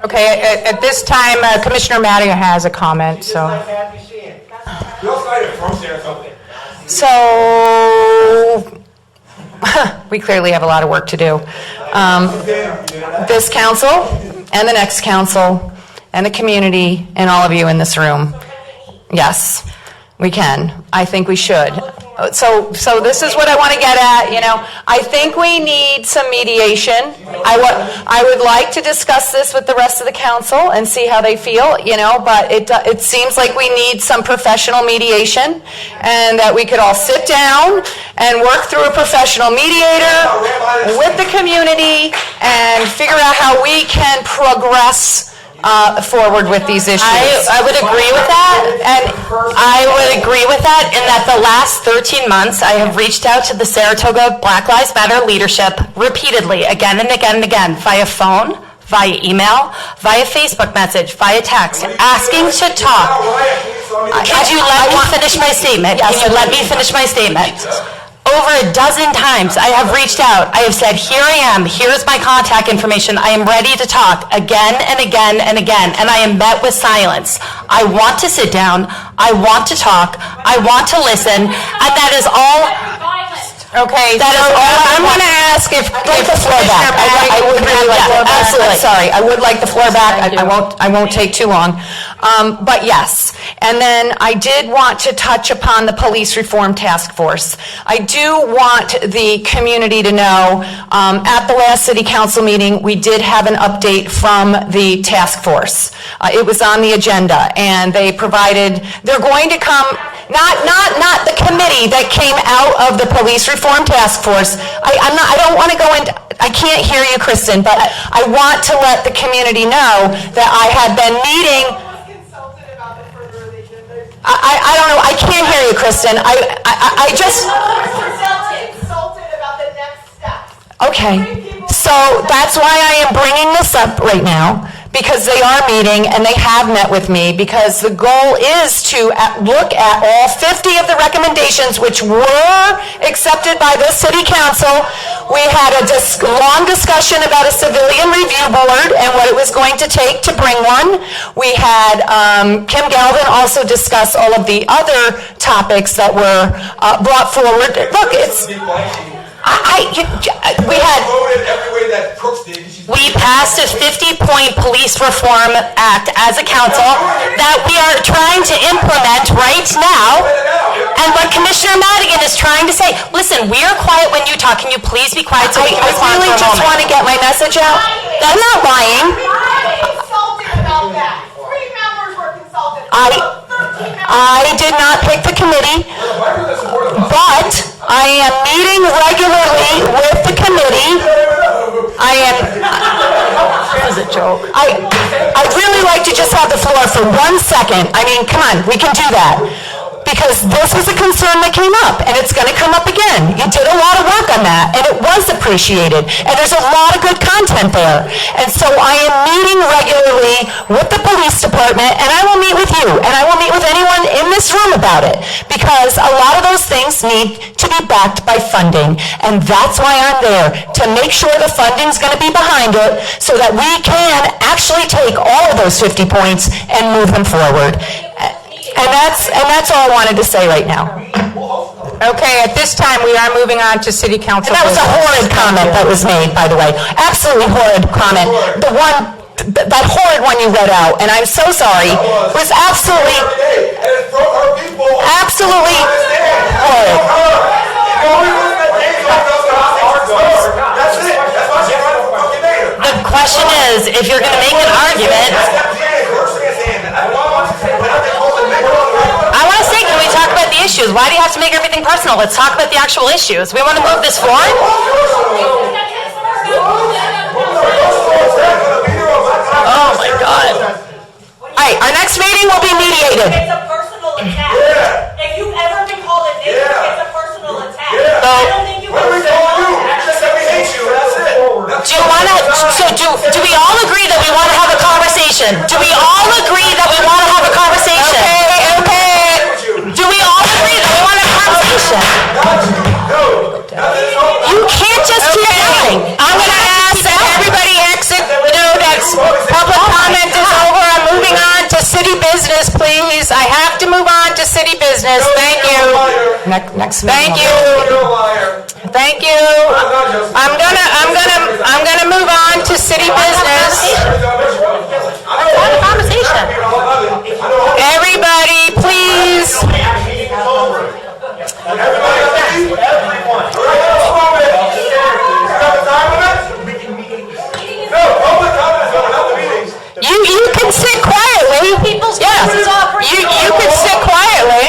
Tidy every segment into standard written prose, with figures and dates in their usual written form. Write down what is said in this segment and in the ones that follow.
Okay, at this time, Commissioner Madigan has a comment, so. So, we clearly have a lot of work to do. This council, and the next council, and the community, and all of you in this room. Yes, we can. I think we should. So this is what I want to get at, you know. I think we need some mediation. I would like to discuss this with the rest of the council and see how they feel, you know, but it seems like we need some professional mediation, and that we could all sit down and work through a professional mediator with the community and figure out how we can progress forward with these issues. I would agree with that, and I would agree with that in that the last 13 months I have reached out to the Saratoga Black Lives Matter leadership repeatedly, again and again and again, via phone, via email, via Facebook message, via text, asking to talk. Could you let me finish my statement? Can you let me finish my statement? Over a dozen times I have reached out. I have said, here I am, here's my contact information. I am ready to talk again and again and again, and I am met with silence. I want to sit down, I want to talk, I want to listen, and that is all. Okay, that is all. I'm going to ask if the floor back. I would really like the floor back. Absolutely. Sorry, I would like the floor back. I won't take too long. But yes, and then I did want to touch upon the Police Reform Task Force. I do want the community to know, at the last City Council meeting, we did have an update from the task force. It was on the agenda, and they provided, they're going to come, not the committee that came out of the Police Reform Task Force. I don't want to go into, I can't hear you, Kristen, but I want to let the community know that I had been meeting. I don't know, I can't hear you, Kristen. I just. Consulted about the next steps. Okay, so that's why I am bringing this up right now, because they are meeting and they have met with me, because the goal is to look at all 50 of the recommendations which were accepted by the City Council. We had a long discussion about a civilian review board and what it was going to take to bring one. We had Kim Galvin also discuss all of the other topics that were brought forward. Look, it's... We passed a 50-point police reform act as a council that we are trying to implement right now. And what Commissioner Madigan is trying to say, listen, we are quiet when you talk. Can you please be quiet so we can respond for a moment? I really just want to get my message out. I'm not lying. I consulted about that. 3 members were consulted. I did not pick the committee, but I am meeting regularly with the committee. This is a joke. I'd really like to just have the floor for 1 second. I mean, come on, we can do that. Because this was a concern that came up, and it's going to come up again. You did a lot of work on that, and it was appreciated. And there's a lot of good content there. And so I am meeting regularly with the police department, and I will meet with you, and I will meet with anyone in this room about it. Because a lot of those things need to be backed by funding. And that's why I'm there, to make sure the funding's going to be behind it, so that we can actually take all of those 50 points and move them forward. And that's all I wanted to say right now. Okay, at this time, we are moving on to City Council. And that was a horrid comment that was made, by the way. Absolutely horrid comment. The one, that horrid one you read out, and I'm so sorry, was absolutely horrid. The question is, if you're going to make an argument, I want to say, can we talk about the issues? Why do you have to make everything personal? Let's talk about the actual issues. We want to move this forward? Oh my God. All right, our next meeting will be mediated. It's a personal attack. Yeah. If you've ever been called an idiot, it's a personal attack. Yeah. I don't think you can Do you want to, so do we all agree that we want to have a conversation? Do we all agree that we want to have a conversation? Okay. Do we all agree that we want to have a conversation? You can't just keep going. I'm going to ask that everybody exit. That's public business. Thank you. Next Thank meeting. you. Thank you. I'm gonna move on to city business. Let's have a conversation. Everybody, please. You can sit quietly. You can sit quietly.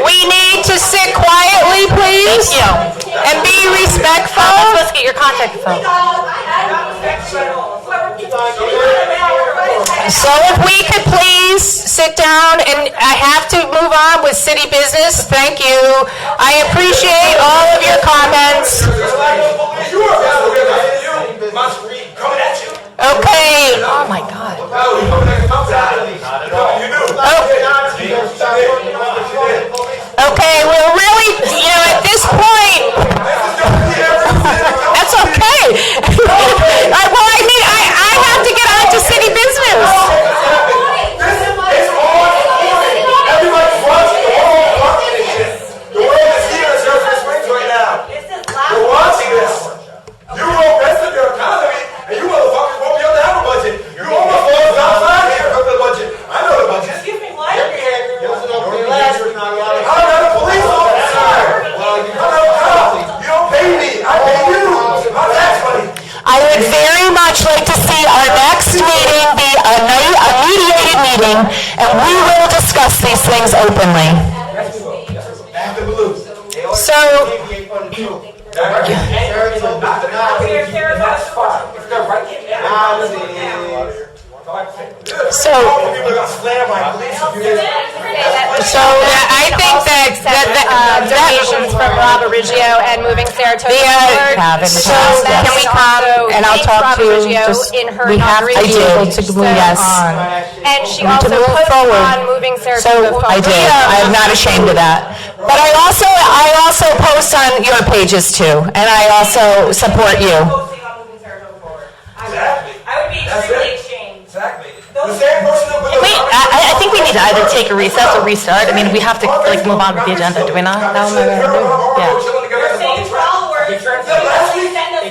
We need to sit quietly, please. Thank you. And be respectful. Let's get your contact info. So if we could please sit down, and I have to move on with city business. Thank you. I appreciate all of your comments. Okay. Oh my God. Okay, we're really, at this point, that's okay. I have to get on to city business. The world is here in Surface Springs right now. You're watching this. You wrote best of your economy, and you motherfuckers won't be able to have a budget. You almost lost outside here from the budget. I know the budget. Excuse me, what? I'm not a police officer. I'm not a cop. You don't pay me. I pay you. My tax money. I would very much like to see our next meeting be a mediated meeting, and we will discuss these things openly. So, I think that donations from Rob Origio and moving Saratoga forward. can we come and I'll talk to we have to be able to move yes. And she We need to also move put forward. on moving Saratoga So forward. I did. I'm not ashamed of that. But I also post on your pages too, and I also support you. Posting on moving Saratoga forward. I would be extremely ashamed. Exactly. The same person who put Wait, I think we need to either take a recess or restart. I mean, we have to move on with the agenda, do we not? Yeah. Your same followers send us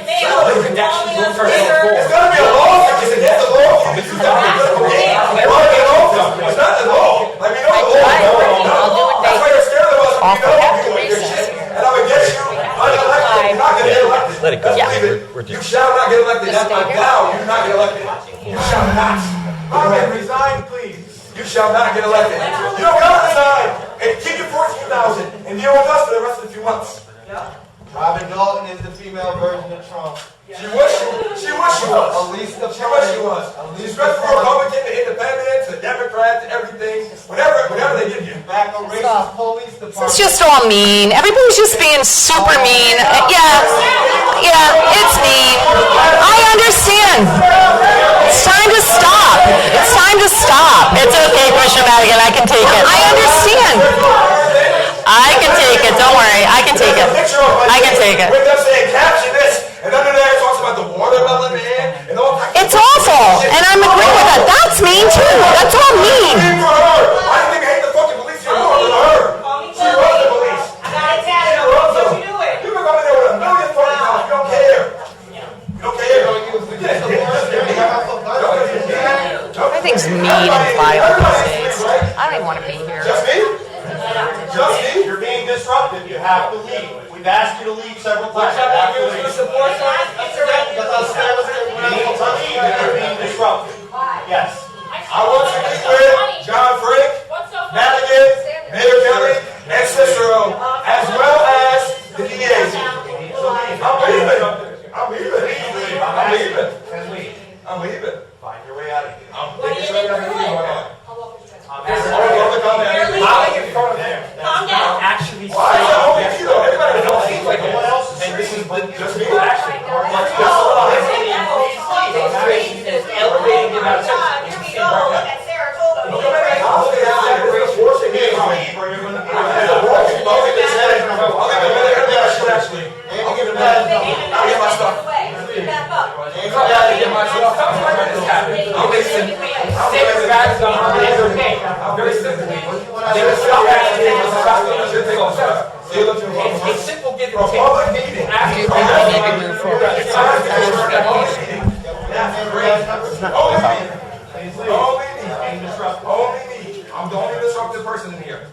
mail. It's gonna be a law. It's against the law. It's not the law. Like, we know the law. That's why you're scared of us. We know you do your shit. And I'm against you. Unelected. You're not gonna get elected. Let it go. You shall not get elected. That's my vow. You not get elected. You shall not. Resign, please. You shall not get elected. You don't gotta resign. And keep your 14,000 and deal with us for the rest of the 2 months. Robin Dalton is the female version of Trump. She wish she was. Elisa She wish she was. She's ready for Republican to Independent to Democrat to everything. Whatever they give you. Back on racist police department. It's just all mean. Everybody's just being super mean. Yeah, it's mean. I understand. It's time to stop. It's time to stop. It's okay, Commissioner Madigan, I can take it. I understand. I can take it, don't worry, I can take it. I can take it. With them saying caption this, and under there it talks about the watermelon man and all that. It's awful, and I'm agreeing with that. That's mean too. That's all mean. For her. I didn't even hate the fucking police here more than her. She runs the police. I got it tatted. Don't you do it? You've been coming there with a million fucking times. You don't care. You don't care. Everything's mean and vile these days. I don't even want to be here. Just me? Just me? You're being disruptive. You have to leave. We've asked you to leave several times. You have to leave. You're being disruptive. Yes. I want you to be with John Frick, Madigan, Mayor Kelly, and Cicero, as well as the DAs. I'm leaving. Find your way out of here. I'm What are leaving. you doing? I'm in front of there. Calm down. Actually, Why is that only you though? Everybody don't seem like No one else is and this is free. just me. I'll get my stuff. I'm sick facts on their name. I'm very simple. They will stop that. They will stop that. They will stop. It's a simple give and take. Public meeting. It's time to Only me. I'm the only disruptive person in here.